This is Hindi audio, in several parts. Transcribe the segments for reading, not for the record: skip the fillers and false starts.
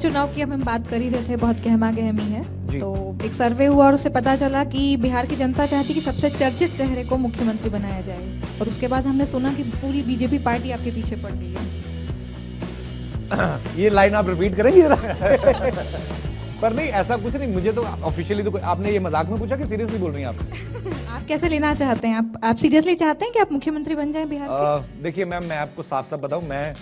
चुनाव की हम बात कर ही रहे थे, बहुत गहमा गहमी है। तो एक सर्वे हुआ और उससे पता चला कि बिहार की जनता चाहती कि सबसे चर्चित चेहरे को मुख्यमंत्री बनाया जाए, और उसके बाद हमने सुना कि पूरी बीजेपी पार्टी आपके पीछे पड़ गई है। ये लाइन आप रिपीट करेंगे पर नहीं, ऐसा कुछ नहीं। मुझे तो ऑफिशियली तो आपने ये मजाक में पूछा कि सीरियसली बोल रही हैं आप? आप कैसे लेना चाहते हैं? आप सीरियसली चाहते हैं कि आप मुख्यमंत्री बन जाएं बिहार के? देखिए मैम, मैं आपको साफ साफ बताऊं,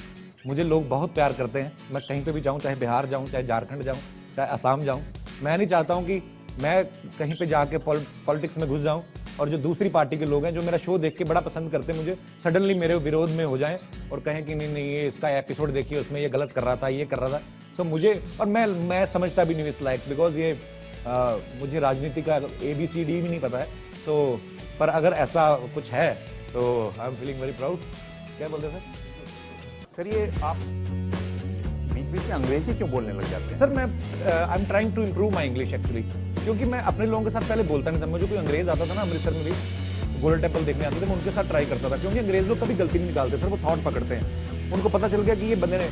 मुझे लोग बहुत प्यार करते हैं। मैं कहीं पे भी जाऊं, चाहे बिहार जाऊं, चाहे झारखंड जाऊं, चाहे असम जाऊं, मैं नहीं चाहता हूं कि मैं कहीं पे जाके पॉलिटिक्स में घुस जाऊं और जो दूसरी पार्टी के लोग हैं जो मेरा शो देख के बड़ा पसंद करते हैं, मुझे सडनली मेरे विरोध में हो जाएं और कहें कि नहीं ये इसका एपिसोड देखिए, उसमें ये गलत कर रहा था, ये कर रहा था। तो मुझे, और मैं समझता भी नहीं इस लायक, बिकॉज ये मुझे राजनीति का ABCD भी नहीं पता है। तो पर अगर ऐसा कुछ है तो I am feeling very proud. क्या बोलते हैं सर? ये आप बीच बीच में अंग्रेजी क्यों बोलने लग जाते हैं? सर मैं I am trying to improve my English actually, क्योंकि मैं अपने लोगों के साथ पहले बोलता नहीं था। मुझे कोई अंग्रेज आता था ना, अमृतसर में भी गोल्डन टेम्पल देखने आते थे, मैं उनके साथ ट्राई करता था, क्योंकि अंग्रेज लोग कभी गलती नहीं निकालते सर, वो थॉट पकड़ते हैं। उनको पता चल गया कि ये बंदे ने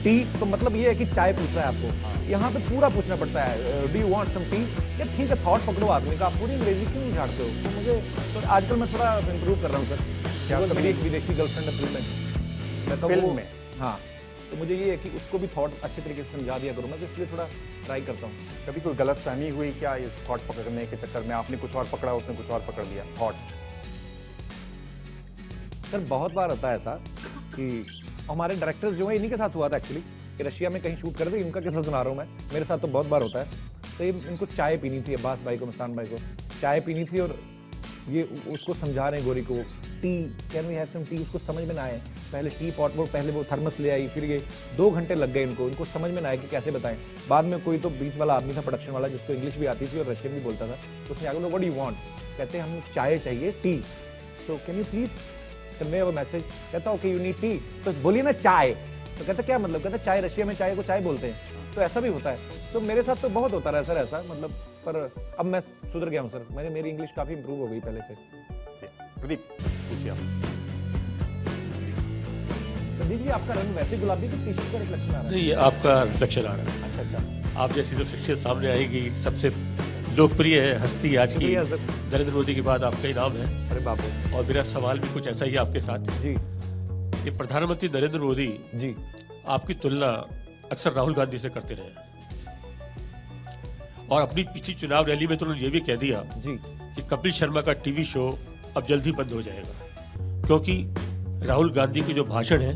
टी, तो मतलब ये है कि चाय पूछ रहा है आपको, यहाँ पे पूरा पूछना पड़ता है, do you want some tea? या ठीक है, थॉट पकड़ो आदमी का, आप पूरी अंग्रेजी क्यों नहीं झाड़ते हो? तो मुझे तो आजकल मैं थोड़ा इम्प्रूव कर रहा हूँ सर। क्या मेरी एक विदेशी गर्लफ्रेंड है फिल्म में, हाँ, तो मुझे ये है कि उसको भी थॉट अच्छे तरीके से समझा दिया करूँ मैं, तो इसलिए थोड़ा ट्राई करता हूँ। कभी कोई गलत फहमी हुई क्या इस थॉट पकड़ने के चक्कर में? आपने कुछ और पकड़ा, उसने कुछ और पकड़ लिया थॉट? सर बहुत बार होता है ऐसा कि हमारे डायरेक्टर्स जो है, इन्हीं के साथ हुआ था एक्चुअली, कि रशिया में कहीं शूट कर रहे थे, इनका किस्सा सुना रहा हूँ मैं, मेरे साथ तो बहुत बार होता है। तो ये इनको चाय पीनी थी, अब्बास भाई को, मस्तान भाई को चाय पीनी थी, और ये उसको समझा रहे हैं गोरी को, tea, can we have some tea? उसको समझ में ना आए, पहले टी पॉट, वो पहले वो थर्मस ले आई, फिर ये 2 घंटे लग गए इनको समझ में ना आए कि कैसे बताएं। बाद में कोई तो बीच वाला आदमी था, प्रोडक्शन वाला, जिसको इंग्लिश भी आती थी और रशियन भी बोलता था, तो उसने आगे बोला व्हाट डू यू वांट? कहते हैं हम चाय चाहिए, टी, तो can you please convey our message? कहता ओके यू नीड टी, तो बोलिए ना चाय। तो कहता क्या मतलब? कहता चाय, रशिया में चाय को चाय बोलते हैं। तो ऐसा भी होता है, तो मेरे साथ तो बहुत होता रहा सर ऐसा, मतलब, पर अब मैं सुधर गया हूँ सर, मेरी इंग्लिश काफी इंप्रूव हो गई पहले से। प्रदीप पूछिए आप। प्रदीप जी, आपका रंग वैसे गुलाबी, तो टी-शर्ट का रिफ्लेक्शन आ रहा है। नहीं, ये आपका रिफ्लेक्शन आ रहा है। अच्छा अच्छा, आप जैसी जब शख्सियत सामने आएगी, सबसे लोकप्रिय है हस्ती आज की, नरेंद्र मोदी के बाद आपका ही नाम है। अरे बाबू। और मेरा सवाल भी कुछ ऐसा ही आपके साथ जी कि प्रधानमंत्री नरेंद्र मोदी जी आपकी तुलना अक्सर राहुल गांधी से करते रहे, और अपनी पिछली चुनाव रैली में तो उन्होंने ये भी कह दिया जी कि कपिल शर्मा का टीवी शो अब जल्द ही बंद हो जाएगा, क्योंकि राहुल गांधी के जो भाषण है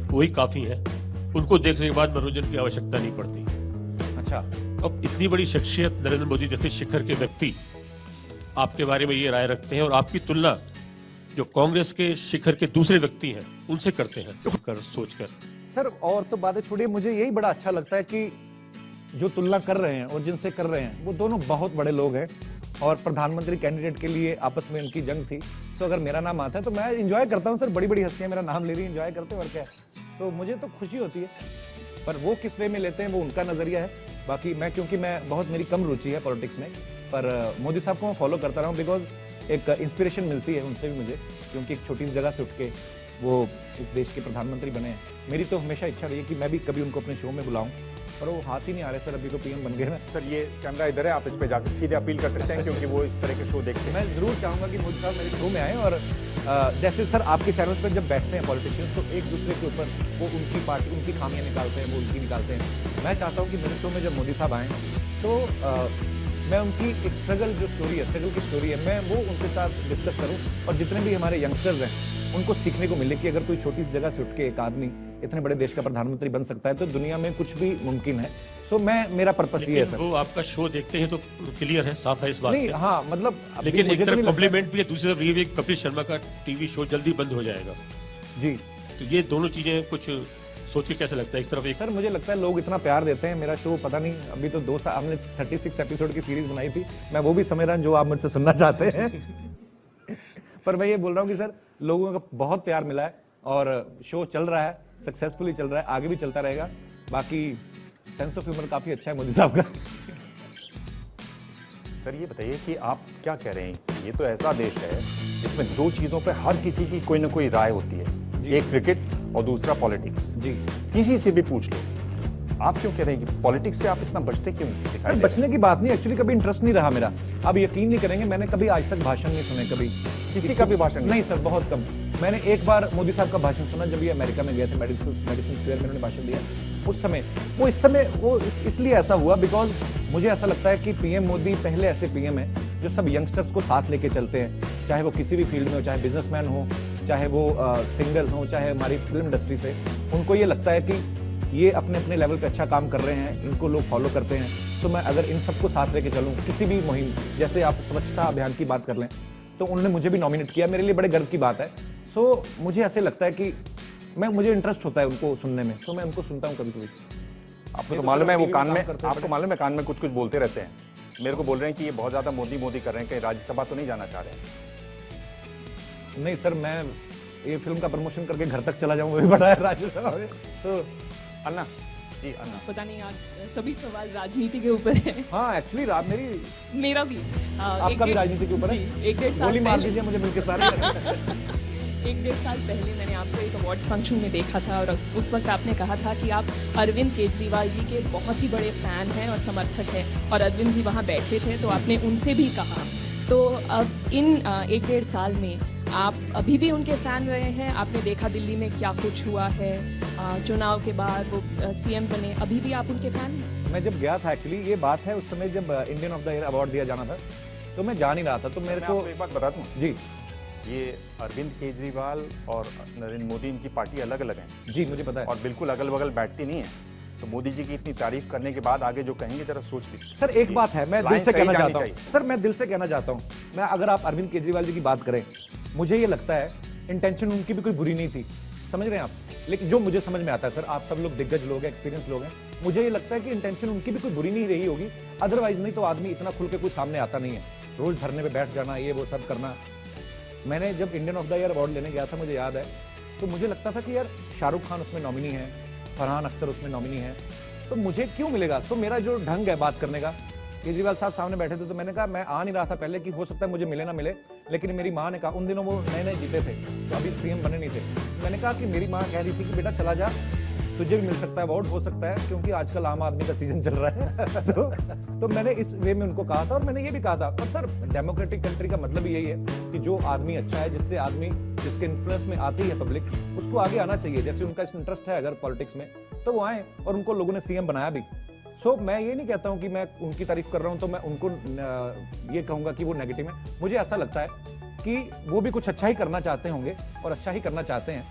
वही काफ़ी है, उनको देखने के बाद मनोरंजन की आवश्यकता नहीं पड़ती। अच्छा, अब इतनी बड़ी शख्सियत नरेंद्र मोदी जैसे शिखर के व्यक्ति आपके बारे में ये राय रखते हैं, और आपकी तुलना जो कांग्रेस के शिखर के दूसरे व्यक्ति हैं उनसे करते हैं, कर सोचकर। सर और तो बातें छोड़िए, मुझे यही बड़ा अच्छा लगता है कि जो तुलना कर रहे हैं और जिनसे कर रहे हैं वो दोनों बहुत बड़े लोग हैं, और प्रधानमंत्री कैंडिडेट के लिए आपस में इनकी जंग थी। तो अगर मेरा नाम आता है तो मैं इंजॉय करता हूँ सर, बड़ी बड़ी हस्तियां मेरा नाम ले रही, इंजॉय करते हैं और क्या। तो मुझे तो खुशी होती है, पर वो किस वे में लेते हैं वो उनका नजरिया है। बाकी मैं, क्योंकि मेरी कम रुचि है पॉलिटिक्स में, पर मोदी साहब को मैं फॉलो करता रहा हूँ, बिकॉज एक इंस्पिरेशन मिलती है उनसे भी मुझे, क्योंकि एक छोटी सी जगह से उठ के वो इस देश के प्रधानमंत्री बने हैं। मेरी तो हमेशा इच्छा रही है कि मैं भी कभी उनको अपने शो में बुलाऊं, पर वो हाथ ही नहीं आ रहे सर, अभी तो PM बन गए ना सर। ये कैमरा इधर है, आप इस पे जाकर सीधे अपील कर सकते हैं, क्योंकि वो इस तरह के शो देखते हैं। मैं जरूर चाहूंगा कि मोदी साहब मेरे शो में आए, और जैसे सर आपके चैनल्स पर जब बैठते हैं पॉलिटिशियंस, तो एक दूसरे के ऊपर वो उनकी पार्टी, उनकी खामियां निकालते हैं, वो उनकी निकालते हैं। मैं चाहता हूँ कि मेरे शो में जब मोदी साहब आए तो मैं उनकी एक स्ट्रगल जो स्टोरी है, स्ट्रगल की स्टोरी है, मैं वो उनके साथ डिस्कस करूं, और जितने भी हमारे यंगस्टर्स हैं उनको सीखने को मिले कि अगर कोई छोटी सी जगह से उठ के एक आदमी इतने बड़े देश का प्रधानमंत्री बन सकता है तो दुनिया में कुछ भी मुमकिन है। तो मेरा पर्पस ये है सर। वो आपका शो देखते हैं तो क्लियर है, साफ है इस बात से। हाँ, मतलब लेकिन एक तरफ कॉम्प्लीमेंट भी है, दूसरी तरफ ये भी कपिल शर्मा का टीवी शो जल्दी बंद हो जाएगा जी। तो ये दोनों चीजें कुछ सोच के कैसे लगता है? एक तरफ एक सर मुझे लगता है लोग इतना प्यार देते हैं, मेरा शो पता नहीं, अभी तो 2 साल हमने 36 एपिसोड की सीरीज बनाई थी, मैं वो भी समझ रहा हूँ जो आप मुझसे सुनना चाहते हैं पर मैं ये बोल रहा हूँ कि सर लोगों का बहुत प्यार मिला है, और शो चल रहा है, सक्सेसफुली चल रहा है, आगे भी चलता रहेगा। बाकी सेंस ऑफ ह्यूमर काफी अच्छा है मोदी साहब का सर ये बताइए कि आप क्या कह रहे हैं, ये तो ऐसा देश है जिसमें 2 चीजों पे हर किसी की कोई ना कोई राय होती है, एक क्रिकेट और दूसरा पॉलिटिक्स। जी, किसी से भी पूछ लो, आप क्यों कह रहे हैं कि पॉलिटिक्स से आप इतना बचते क्यों दिखाई सर दे रहे बचने की बात नहीं, एक्चुअली कभी इंटरेस्ट नहीं रहा मेरा। आप यकीन नहीं करेंगे, मैंने कभी आज तक भाषण नहीं सुने कभी किसी का भी भाषण नहीं सर, बहुत कम। मैंने एक बार मोदी साहब का भाषण सुना जब ये अमेरिका में गए थे, मेडिसिन स्क्वायर में उन्होंने भाषण दिया। उस समय वो इसलिए ऐसा हुआ बिकॉज मुझे ऐसा लगता है कि पीएम मोदी पहले ऐसे पीएम है जो सब यंगस्टर्स को साथ लेके चलते हैं, चाहे वो किसी भी फील्ड में हो, चाहे बिजनेसमैन हो, चाहे वो सिंगर्स हो, चाहे हमारी फिल्म इंडस्ट्री से। उनको ये लगता है कि ये अपने अपने लेवल पे अच्छा काम कर रहे हैं, इनको लोग फॉलो करते हैं। तो मैं अगर इन सबको साथ लेके चलूँ किसी भी मुहिम, जैसे आप स्वच्छता अभियान की बात कर लें, तो उन्होंने मुझे भी नॉमिनेट किया, मेरे लिए बड़े गर्व की बात है। सो मुझे ऐसे लगता है कि मुझे इंटरेस्ट होता है उनको सुनने में, तो मैं उनको सुनता हूँ कभी कभी। आपको तो मालूम है वो कान में, आपको मालूम है कान में कुछ कुछ बोलते रहते हैं। मेरे को बोल रहे हैं कि ये बहुत ज्यादा मोदी मोदी कर रहे हैं, कहीं राज्यसभा तो नहीं जाना चाह रहे हैं? नहीं सर, मैं ये फिल्म का प्रमोशन करके घर तक चला जाऊं, वो भी बड़ा है राज्यसभा में। तो अन्ना जी, अन्ना पता नहीं आज सभी सवाल राजनीति के ऊपर है। हाँ एक्चुअली मेरी मेरा भी आपका भी राजनीति के ऊपर है। जी, 1-1.5 साल गोली मार पहले दीजिए मुझे मिलके सारे। 1-1.5 साल पहले मैंने आपको एक अवार्ड्स फंक्शन में देखा था और उस वक्त आपने कहा था कि आप अरविंद केजरीवाल जी के बहुत ही बड़े फ़ैन हैं और समर्थक हैं, और अरविंद जी वहाँ बैठे थे तो आपने उनसे भी कहा। तो अब इन 1-1.5 साल में आप अभी भी उनके फ़ैन रहे हैं? आपने देखा दिल्ली में क्या कुछ हुआ है, चुनाव के बाद वो सीएम बने, अभी भी आप उनके फ़ैन हैं? मैं जब गया था एक्चुअली, ये बात है उस समय जब Indian of the year award दिया जाना था, तो मैं जा नहीं रहा था। तो मेरे को एक बात बता दूं, जी ये अरविंद केजरीवाल और नरेंद्र मोदी, इनकी पार्टी अलग अलग है जी मुझे पता है। और बिल्कुल अगल बगल बैठती नहीं है। तो मोदी जी की इतनी तारीफ करने के बाद आगे जो कहेंगे जरा सोच लीजिए। सर एक बात है, मैं दिल से कहना चाहता हूँ सर, मैं दिल से कहना चाहता हूँ, मैं अगर आप अरविंद केजरीवाल जी की बात करें, मुझे ये लगता है इंटेंशन उनकी भी कोई बुरी नहीं थी, समझ रहे हैं आप। लेकिन जो मुझे समझ में आता है सर, आप सब लोग दिग्गज लोग हैं, एक्सपीरियंस लोग हैं, मुझे ये लगता है कि इंटेंशन उनकी भी कोई बुरी नहीं रही होगी। अदरवाइज नहीं तो आदमी इतना खुल के कोई सामने आता नहीं है, रोज धरने पे बैठ जाना, ये वो सब करना। मैंने जब Indian of the year award लेने गया था, मुझे याद है, तो मुझे लगता था कि यार शाहरुख खान उसमें नॉमिनी है, फरहान अख्तर उसमें नॉमिनी है, तो मुझे क्यों मिलेगा। तो मेरा जो ढंग है बात करने का, केजरीवाल साहब सामने बैठे थे तो मैंने कहा, मैं आ नहीं रहा था पहले कि हो सकता है मुझे मिले ना मिले, लेकिन मेरी माँ ने कहा, उन दिनों वो नए नए जीते थे तो अभी सीएम बने नहीं थे, मैंने कहा कि मेरी माँ कह रही थी कि बेटा चला जा, तुझे भी मिल सकता है अवार्ड, हो सकता है, क्योंकि आजकल आम आदमी का सीजन चल रहा है। तो मैंने इस वे में उनको कहा था, और मैंने ये भी कहा था। पर सर डेमोक्रेटिक कंट्री का मतलब यही है कि जो आदमी अच्छा है, जिससे आदमी, जिसके इन्फ्लुएंस में आती है पब्लिक, उसको आगे आना चाहिए। जैसे उनका इंटरेस्ट है अगर पॉलिटिक्स में, तो वो आए, और उनको लोगों ने सीएम बनाया भी। सो मैं ये नहीं कहता हूँ कि मैं उनकी तारीफ कर रहा हूँ तो मैं उनको ये कहूँगा कि वो नेगेटिव है। मुझे ऐसा लगता है कि वो भी कुछ अच्छा ही करना चाहते होंगे और अच्छा ही करना चाहते हैं,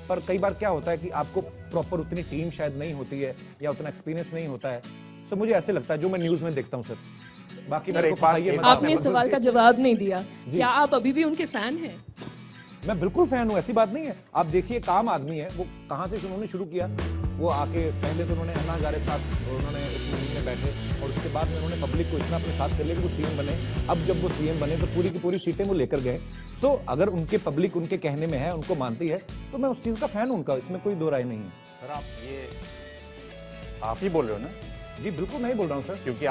पर कई बार क्या होता है कि आपको प्रॉपर उतनी टीम शायद नहीं होती है या उतना एक्सपीरियंस नहीं होता है। तो मुझे ऐसे लगता है जो मैं न्यूज़ में देखता हूँ सर। बाकी मेरे को पता ही है, आपने सवाल का जवाब नहीं दिया, क्या आप अभी भी उनके फैन हैं? मैं बिल्कुल फैन हूँ, ऐसी बात नहीं है। आप देखिए काम आदमी है, वो कहाँ से उन्होंने शुरू किया, वो आके पहले तो उन्होंने अन्ना हजारे साथ उन्होंने इस मुहिम में बैठे, और उसके बाद में उन्होंने पब्लिक को इतना अपने साथ कर लिया कि वो सीएम बने। अब जब वो सीएम बने तो पूरी की पूरी सीटें वो लेकर गए। सो अगर उनके पब्लिक उनके कहने में है, उनको मानती है, तो मैं उस चीज़ का फैन हूँ उनका, इसमें कोई दो राय नहीं है। सर आप ही बोल रहे हो ना? जी बिल्कुल नहीं बोल रहा हूँ सर, क्योंकि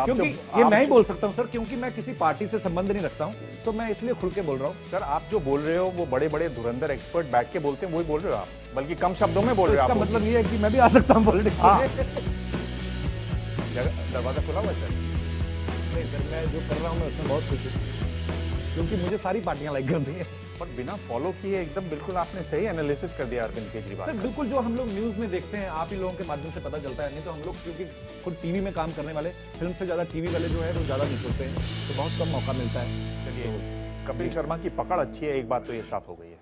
ये मैं ही बोल सकता हूँ सर, क्योंकि मैं किसी पार्टी से संबंध नहीं रखता हूँ, तो मैं इसलिए खुल के बोल रहा हूँ। सर आप जो बोल रहे हो वो बड़े बड़े धुरंधर एक्सपर्ट बैठ के बोलते हैं, वही बोल रहे हो आप, बल्कि कम शब्दों में बोल रहे हो। इसका मतलब ये है कि मैं भी आ सकता हूँ पॉलिटिक्स में। दरवाजा खुला हुआ है सर? नहीं सर, मैं जो कर रहा हूँ मैं उसमें बहुत खुश हूँ, क्योंकि मुझे सारी पार्टियां लाइक करती हैं। पर बिना फॉलो किए एकदम बिल्कुल आपने सही एनालिसिस कर दिया अरविंद केजरीवाल। सर बिल्कुल, जो हम लोग न्यूज़ में देखते हैं, आप ही लोगों के माध्यम से पता चलता है। नहीं तो हम लोग क्योंकि खुद टीवी में काम करने वाले, फिल्म से ज़्यादा टीवी वाले जो है वो ज़्यादा निकलते हैं, तो बहुत कम मौका मिलता है। चलिए, कपिल शर्मा की पकड़ अच्छी है, एक बात तो ये साफ हो गई है।